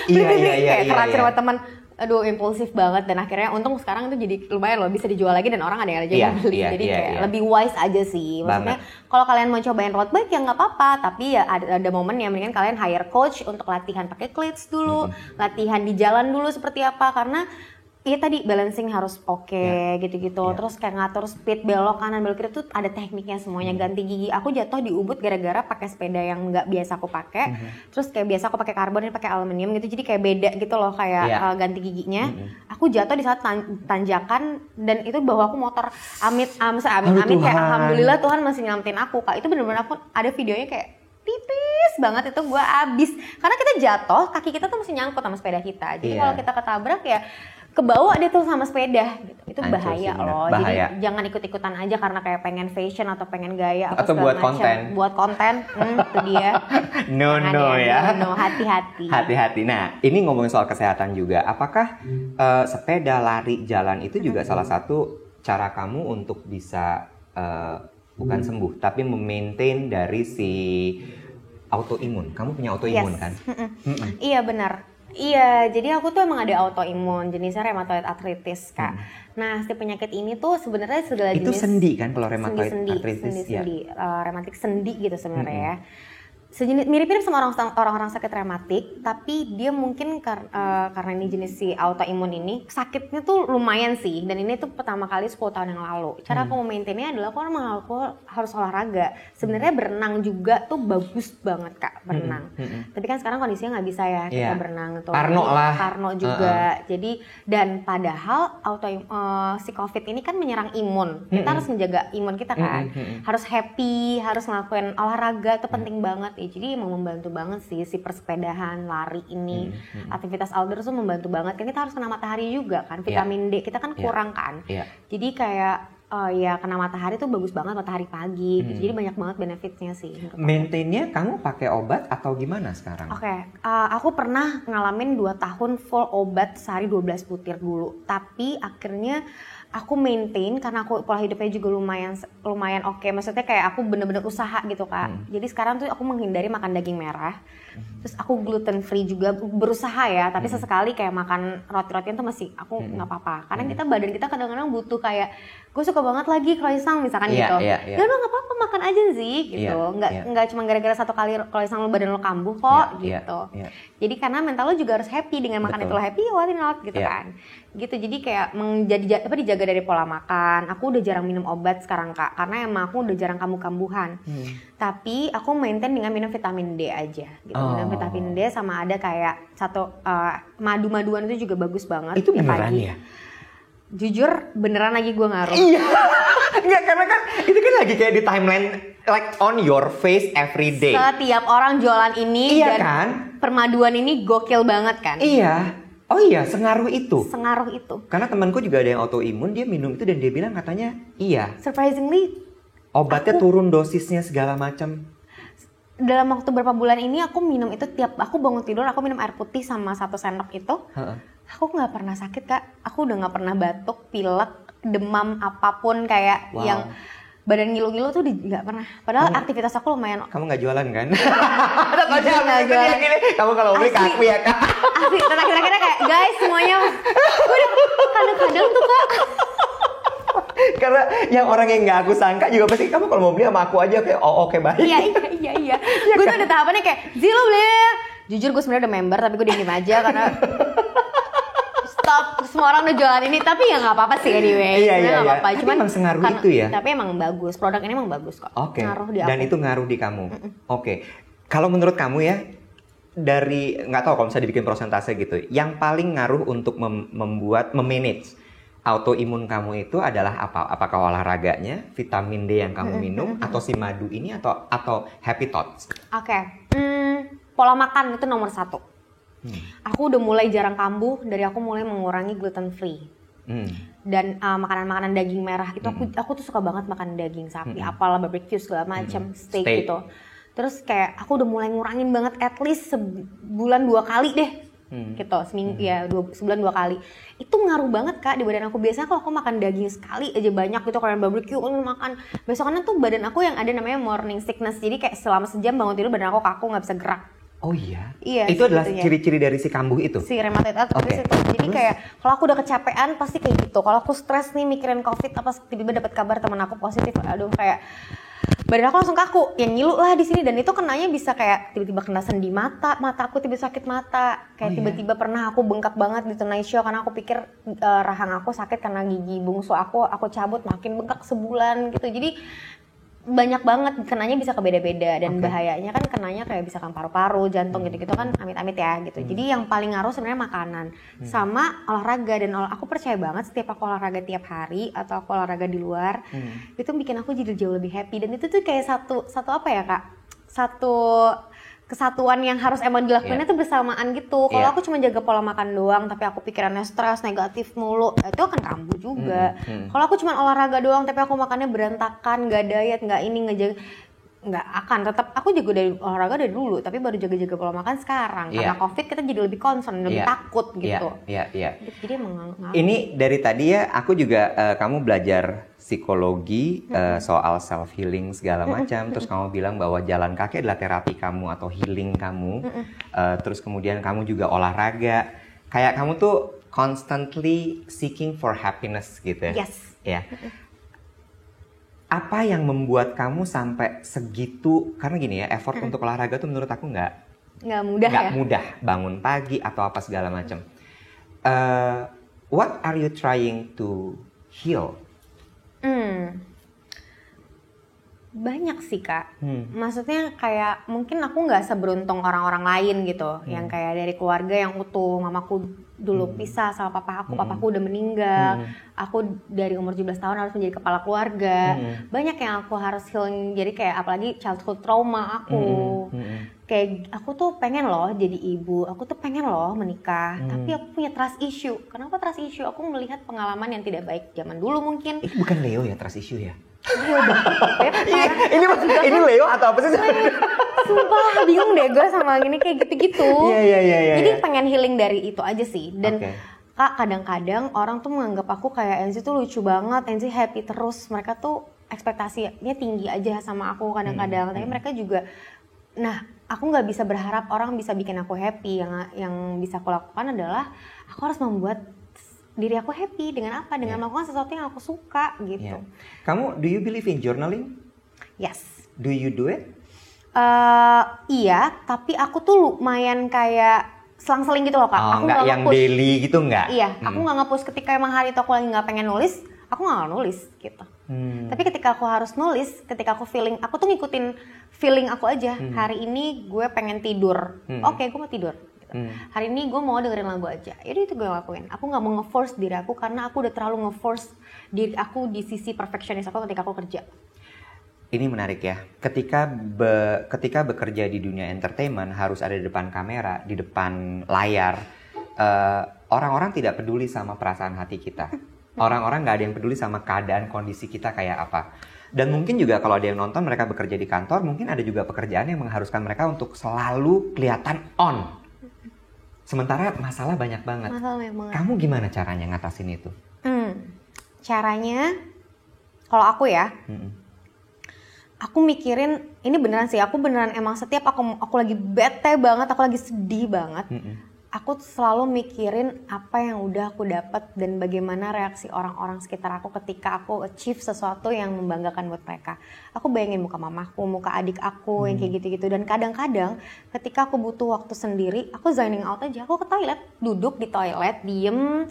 beli kayak keracun sama teman. Aduh, impulsif banget, dan akhirnya untung sekarang itu jadi lumayan loh, bisa dijual lagi dan orang ada yang aja yang beli. Jadi kayak lebih wise aja sih. Maksudnya kalau kalian mau cobain road bike ya nggak apa-apa, tapi ya ada momen yang mendingan kalian hire coach untuk latihan pakai cleats dulu, latihan di jalan dulu seperti apa, karena iya tadi balancing harus gitu-gitu. Terus kayak ngatur speed, belok kanan, belok kiri tuh ada tekniknya semuanya. Ganti gigi, aku jatuh di Ubud gara-gara pakai sepeda yang nggak biasa aku pakai. Terus kayak biasa aku pakai karbon, ini pakai aluminium gitu. Jadi kayak beda gitu loh kayak ganti giginya. Aku jatuh di saat tanjakan, dan itu bawa aku motor amit kayak alhamdulillah Tuhan masih nyelamatin aku Kak. Itu bener-bener aku ada videonya kayak tipis banget, itu gue abis karena kita jatuh, kaki kita tuh masih nyangkut sama sepeda kita. Jadi kalau kita ketabrak ya kebawa dia tuh sama sepeda gitu. Itu bahaya loh. Jadi jangan ikut-ikutan aja karena kayak pengen fashion atau pengen gaya atau buat konten. Buat konten, itu dia. No, hati-hati. Hati-hati. Nah, ini ngomongin soal kesehatan juga. Apakah sepeda, lari, jalan itu juga salah satu cara kamu untuk bisa bukan sembuh, tapi memaintain dari si autoimun? Kamu punya autoimun kan? Iya benar. Iya, jadi aku tuh emang ada autoimun, jenisnya rheumatoid arthritis Kak. Nah, si penyakit ini tuh sebenarnya segala jenis. Itu sendi kan kalau rheumatoid arthritis? Sendi, rheumatic sendi gitu sebenarnya ya. Sejenis mirip-mirip sama orang-orang sakit rematik, tapi dia mungkin karena ini jenis si autoimun ini sakitnya tuh lumayan sih, dan ini tuh pertama kali 10 tahun yang lalu. Cara aku memaintainnya adalah aku harus olahraga. Sebenarnya berenang juga tuh bagus banget Kak, berenang. Tapi kan sekarang kondisinya nggak bisa ya kita berenang tuh. Parno juga. Jadi dan padahal si COVID ini kan menyerang imun. Kita harus menjaga imun kita kan. Harus happy, harus ngelakuin olahraga, itu penting banget. sekali. Jadi emang membantu banget sih si persepedahan, lari ini, aktivitas outdoor tuh membantu banget. Kan kita harus kena matahari juga kan, vitamin D kita kan kurang kan. Jadi kayak ya kena matahari tuh bagus banget, matahari pagi gitu. Jadi banyak banget benefitnya sih. Maintainnya kamu pakai obat atau gimana sekarang? Aku pernah ngalamin 2 tahun full obat sehari 12 butir dulu. Tapi akhirnya aku maintain karena aku pola hidupnya juga lumayan oke. Maksudnya kayak aku bener-bener usaha gitu Kak. Jadi sekarang tuh aku menghindari makan daging merah. Terus aku gluten free juga, berusaha ya. Tapi sesekali kayak makan roti-rotian tuh masih aku nggak apa-apa. Karena badan kita kadang-kadang butuh kayak, gue suka banget lagi croissant misalkan gitu. Ya udah nggak apa-apa, makan aja sih gitu. Nggak cuma gara-gara 1 kali croissant badan lo kambuh kok gitu. Jadi karena mental lo juga harus happy dengan makan itu, lo happy why not gitu kan. Gitu, jadi kayak dijaga dari pola makan. Aku udah jarang minum obat sekarang Kak, karena emang aku udah jarang kambuh-kambuhan. Tapi aku maintain dengan minum vitamin D aja gitu. Minum vitamin D sama ada kayak madu-maduan itu juga bagus banget. Itu beneran pagi. Ya? Jujur beneran lagi gue ngaruh. Iya. Enggak, karena kan itu kan lagi kayak di timeline like on your face every day. Setiap orang jualan ini dan kan? permaduan ini gokil banget kan? Iya. Oh iya, sengaruh itu. Sengaruh itu. Karena temanku juga ada yang autoimun, dia minum itu dan dia bilang katanya iya. Surprisingly obatnya turun dosisnya segala macam. Dalam waktu berapa bulan ini aku minum itu tiap aku bangun tidur aku minum air putih sama 1 sendok itu. Aku nggak pernah sakit Kak. Aku udah nggak pernah batuk, pilek, demam apapun kayak yang badan ngilu-ngilu tuh nggak pernah. Padahal aktivitas aku lumayan. Kamu nggak jualan kan? Nggak jualan. Kamu kalau beli ke aku ya Kak. Asli, terakhir-terakhirnya kayak guys semuanya. Udah kadang-kadang tuh Kak. Karena yang orang yang nggak aku sangka juga pasti kamu kalau mau beli sama aku aja kayak oke baik. Iya. Gue tuh ada tahapannya kayak Zilo beli. Jujur gue sebenarnya udah member tapi gue diem aja karena stop, semua orang udah jualan ini, tapi ya nggak apa-apa sih anyway. Iya. Apa-apa. Tapi Cuman emang sengaruh itu ya. Tapi emang bagus, produk ini emang bagus kok. Ngaruh di aku. Dan itu ngaruh di kamu. Oke. Kalau menurut kamu ya, dari nggak tahu kalau misalnya dibikin persentase gitu, yang paling ngaruh untuk memanage autoimun kamu itu adalah apa? Apakah olahraganya, vitamin D yang kamu minum, atau si madu ini, atau happy thoughts? Pola makan itu nomor 1. Aku udah mulai jarang kambuh dari aku mulai mengurangi gluten free. Dan makanan-makanan daging merah itu aku tuh suka banget makan daging sapi, apalah barbecue segala macam, steak gitu. Terus kayak aku udah mulai ngurangin banget at least sebulan 2 kali deh. Gitu, seminggu ya sebulan 2 kali. Itu ngaruh banget Kak di badan aku. Biasanya kalau aku makan daging sekali aja banyak gitu, kalau barbecue makan besokannya tuh badan aku yang ada namanya morning sickness. Jadi kayak selama sejam bangun tidur badan aku kaku, nggak bisa gerak. Oh iya? Iya, itu adalah ciri-ciri dari si kambuh itu? Si rheumatoid arthritis itu. Jadi kayak kalau aku udah kecapean pasti kayak gitu. Kalau aku stres nih mikirin COVID, apa tiba-tiba dapat kabar teman aku positif, aduh kayak badan aku langsung kaku, yang ngilu lah di sini. Dan itu kenanya bisa kayak tiba-tiba kena sendi mata aku tiba-tiba sakit mata. Kayak tiba-tiba pernah aku bengkak banget di Tonight Show karena aku pikir rahang aku sakit karena gigi bungsu aku cabut, makin bengkak sebulan gitu. Jadi banyak banget, kenanya bisa ke beda-beda dan bahayanya kan kenanya kayak bisa kan paru-paru, jantung gitu-gitu kan amit-amit ya gitu. Jadi yang paling ngaruh sebenarnya makanan sama olahraga. Dan aku percaya banget setiap aku olahraga tiap hari atau aku olahraga di luar itu bikin aku jadi jauh lebih happy. Dan itu tuh kayak satu apa ya Kak, satu kesatuan yang harus emang dilakukannya tuh bersamaan gitu. Kalau aku cuma jaga pola makan doang tapi aku pikirannya stres, negatif mulu, itu akan kambuh juga. Kalau aku cuma olahraga doang tapi aku makannya berantakan, nggak diet, nggak ini, ngejaga, nggak akan. Tetap aku jago dari olahraga dari dulu tapi baru jaga-jaga pola makan sekarang. Karena COVID kita jadi lebih concern, lebih takut gitu. Jadi emang ini dari tadi ya aku juga kamu belajar psikologi, soal self healing segala macam. Terus kamu bilang bahwa jalan kaki adalah terapi kamu atau healing kamu. Terus kemudian kamu juga olahraga. Kayak kamu tuh constantly seeking for happiness gitu ya. Yes. Ya. Apa yang membuat kamu sampai segitu? Karena gini ya, effort untuk olahraga tuh menurut aku nggak mudah. Bangun pagi atau apa segala macam. What are you trying to heal? Banyak sih Kak, maksudnya kayak mungkin aku nggak seberuntung orang-orang lain gitu, yang kayak dari keluarga yang utuh, mamaku dulu pisah sama papaku udah meninggal, aku dari umur 17 tahun harus menjadi kepala keluarga, banyak yang aku harus healing, jadi kayak apalagi childhood trauma aku, kayak aku tuh pengen loh jadi ibu, aku tuh pengen loh menikah, tapi aku punya trust issue. Kenapa trust issue? Aku melihat pengalaman yang tidak baik zaman dulu mungkin. Itu bukan Leo ya trust issue ya? Iya banget. Ini Leo atau apa sih? Sumpah bingung deh gue sama gini kayak gitu-gitu. Iya. Jadi pengen healing dari itu aja sih. Dan Kak, kadang-kadang orang tuh menganggap aku kayak Enzi tuh lucu banget, Enzi happy terus. Mereka tuh ekspektasinya tinggi aja sama aku kadang-kadang. Tapi mereka juga, nah aku nggak bisa berharap orang bisa bikin aku happy. Yang bisa aku lakukan adalah aku harus membuat diri aku happy dengan apa? Dengan melakukan sesuatu yang aku suka gitu. Kamu, do you believe in journaling? Yes. Do you do it? Iya, tapi aku tuh lumayan kayak selang-seling gitu loh Kak. Aku nggak yang nge-push. Daily gitu nggak? Iya, aku nggak nge-push ketika emang hari itu aku lagi nggak pengen nulis, aku nggak nulis gitu. Tapi ketika aku harus nulis, ketika aku feeling, aku tuh ngikutin feeling aku aja. Hari ini gue pengen tidur, oke, gue mau tidur. Hari ini gue mau dengerin lagu aja, jadi itu gue lakuin. Aku nggak mau nge-force diri aku karena aku udah terlalu nge-force diri aku di sisi perfectionist aku ketika aku kerja. Ini menarik ya. Ketika bekerja di dunia entertainment harus ada di depan kamera, di depan layar. Orang-orang tidak peduli sama perasaan hati kita. Orang-orang nggak ada yang peduli sama keadaan kondisi kita kayak apa. Dan mungkin juga kalau ada yang nonton mereka bekerja di kantor, mungkin ada juga pekerjaan yang mengharuskan mereka untuk selalu kelihatan on. Sementara masalah banyak banget. Kamu gimana caranya ngatasin itu? Caranya, kalau aku ya, aku mikirin, ini beneran sih, aku beneran emang setiap aku lagi bete banget, aku lagi sedih banget, aku selalu mikirin apa yang udah aku dapat dan bagaimana reaksi orang-orang sekitar aku ketika aku achieve sesuatu yang membanggakan buat mereka. Aku bayangin muka mamaku, muka adik aku yang kayak gitu-gitu. Dan kadang-kadang ketika aku butuh waktu sendiri, aku zoning out aja. Aku ke toilet, duduk di toilet, diem,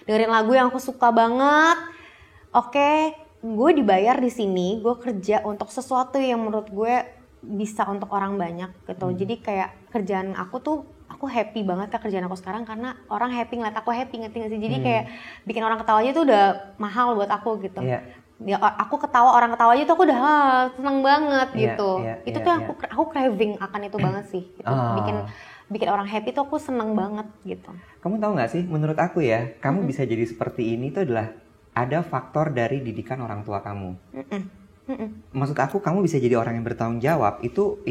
dengerin lagu yang aku suka banget. Oke, gue dibayar di sini, gue kerja untuk sesuatu yang menurut gue bisa untuk orang banyak gitu. Jadi kayak kerjaan aku tuh, aku happy banget ke kerjaan aku sekarang karena orang happy ngeliat aku happy, ngerti gak sih? Jadi kayak bikin orang ketawa aja tuh udah mahal buat aku gitu. Ya, aku ketawa, orang ketawa aja tuh aku udah seneng banget gitu. Itu tuh aku craving akan itu banget sih. Gitu. Bikin orang happy tuh aku seneng banget gitu. Kamu tahu nggak sih? Menurut aku ya, kamu bisa jadi seperti ini tuh adalah ada faktor dari didikan orang tua kamu. Maksud aku, kamu bisa jadi orang yang bertanggung jawab. Itu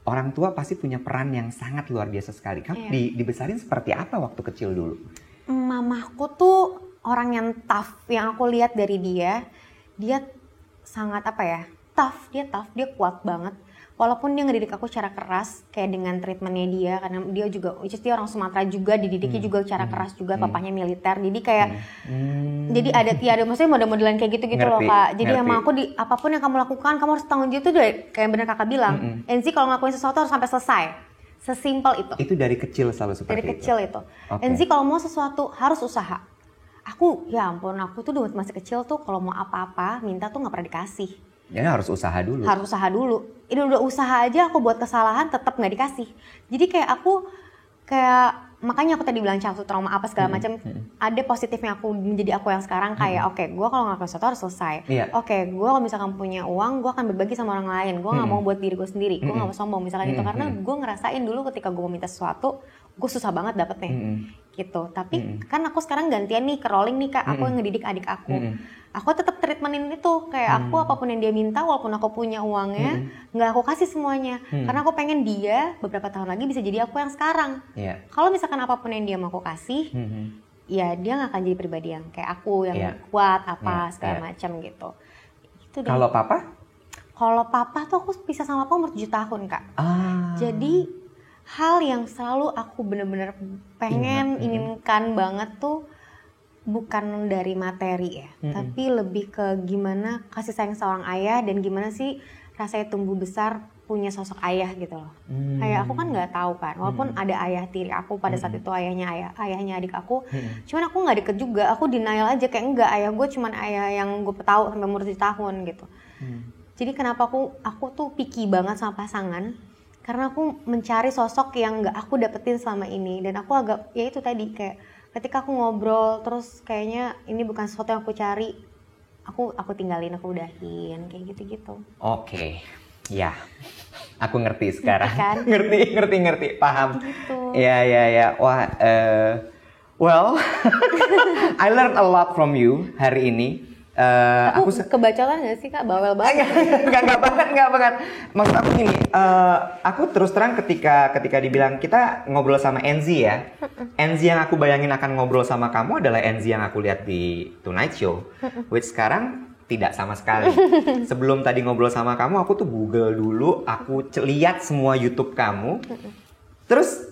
orang tua pasti punya peran yang sangat luar biasa sekali. Kamu dibesarin seperti apa waktu kecil dulu? Mamaku tuh orang yang tough. Yang aku lihat dari dia sangat tough, dia kuat banget. Walaupun dia ngedidik aku secara keras, kayak dengan treatmentnya dia, karena dia juga, dia orang Sumatera juga, dididiknya juga secara keras juga, papanya militer, jadi kayak, jadi ada maksudnya model-modelan kayak gitu loh Kak. Jadi sama aku, apapun yang kamu lakukan, kamu harus tanggung jawab itu kayak bener Kakak bilang, Enzi kalau ngelakuin sesuatu harus sampai selesai, sesimpel itu. Itu dari kecil selalu seperti itu? Dari kecil itu. Enzi kalau mau sesuatu harus usaha. Aku, ya ampun, aku tuh dulu masih kecil tuh kalau mau apa-apa, minta tuh gak pernah dikasih. Jadi harus usaha dulu. Harus usaha dulu. Ini udah usaha aja aku buat kesalahan tetap nggak dikasih. Jadi kayak makanya aku tadi bilang childhood trauma apa segala macam. Ada positifnya aku menjadi aku yang sekarang kayak oke, gue kalau ngelakuin sesuatu harus selesai. Oke, gue kalau misalkan punya uang, gue akan berbagi sama orang lain. Gue nggak mau buat diri gue sendiri. Gue nggak mau sombong misalkan itu karena gue ngerasain dulu ketika gue mau minta sesuatu, gue susah banget dapetnya. Gitu. Tapi kan aku sekarang gantian nih ke rolling nih Kak. Aku yang ngedidik adik aku. Aku tetap treatmentin itu kayak aku apapun yang dia minta walaupun aku punya uangnya nggak aku kasih semuanya karena aku pengen dia beberapa tahun lagi bisa jadi aku yang sekarang. Kalau misalkan apapun yang dia mau aku kasih ya dia nggak akan jadi pribadi yang kayak aku yang kuat segala macam gitu. Itu deh. Kalau papa? Kalau papa tuh aku pisah sama papa umur 7 tahun Kak. Jadi hal yang selalu aku bener-bener pengen inginkan banget tuh bukan dari materi ya, tapi lebih ke gimana kasih sayang seorang ayah dan gimana sih rasanya tumbuh besar punya sosok ayah gitu loh. Kayak aku kan nggak tahu kan, walaupun ada ayah tiri aku pada saat itu ayahnya adik aku, cuman aku nggak deket juga, aku denial aja kayak enggak ayah gue cuman ayah yang gue tahu sampai umur 7 tahun gitu. Jadi kenapa aku tuh picky banget sama pasangan, karena aku mencari sosok yang nggak aku dapetin selama ini. Dan aku agak, ya itu tadi, kayak ketika aku ngobrol terus kayaknya ini bukan sesuatu yang aku cari, aku tinggalin, aku udahin, kayak gitu-gitu. Oke. Ya, aku ngerti sekarang. Kan? ngerti, paham. Gitu. Ya. Wah, well, I learned a lot from you hari ini. Aku kebacolan gak sih Kak? Bawel banget. Enggak banget. Maksud aku gini, aku terus terang ketika dibilang kita ngobrol sama Enzi ya. Enzi yang aku bayangin akan ngobrol sama kamu adalah Enzi yang aku lihat di Tonight Show. Which sekarang tidak sama sekali. Sebelum tadi ngobrol sama kamu, aku tuh Google dulu, aku lihat semua YouTube kamu. Terus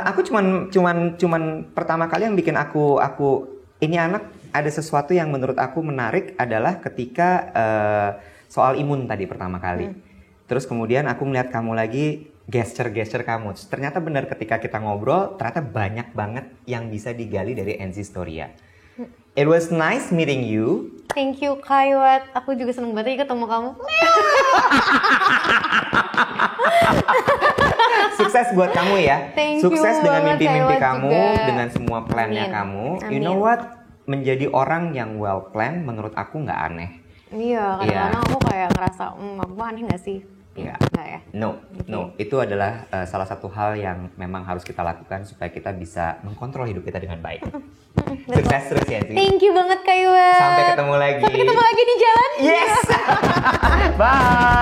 aku cuman pertama kali yang bikin aku ini anak ada sesuatu yang menurut aku menarik adalah ketika soal imun tadi pertama kali. Terus kemudian aku melihat kamu lagi gesture kamu. Terus ternyata benar ketika kita ngobrol, ternyata banyak banget yang bisa digali dari Enzi Storia. It was nice meeting you. Thank you Kaiwat. Aku juga seneng banget ketemu kamu. Sukses buat kamu ya. Sukses dengan mimpi-mimpi kamu, juga. Dengan semua plannya kamu. Amin. You know what? Menjadi orang yang well planned menurut aku nggak aneh. Iya, kadang-kadang aku kayak ngerasa, aku aneh nggak sih? Iya. Nggak ya? No. Itu adalah salah satu hal yang memang harus kita lakukan supaya kita bisa mengkontrol hidup kita dengan baik. Sukses terus ya, Zi. Thank you banget, Kaiwat. Sampai ketemu lagi. Sampai ketemu lagi di jalan. Yes. Bye.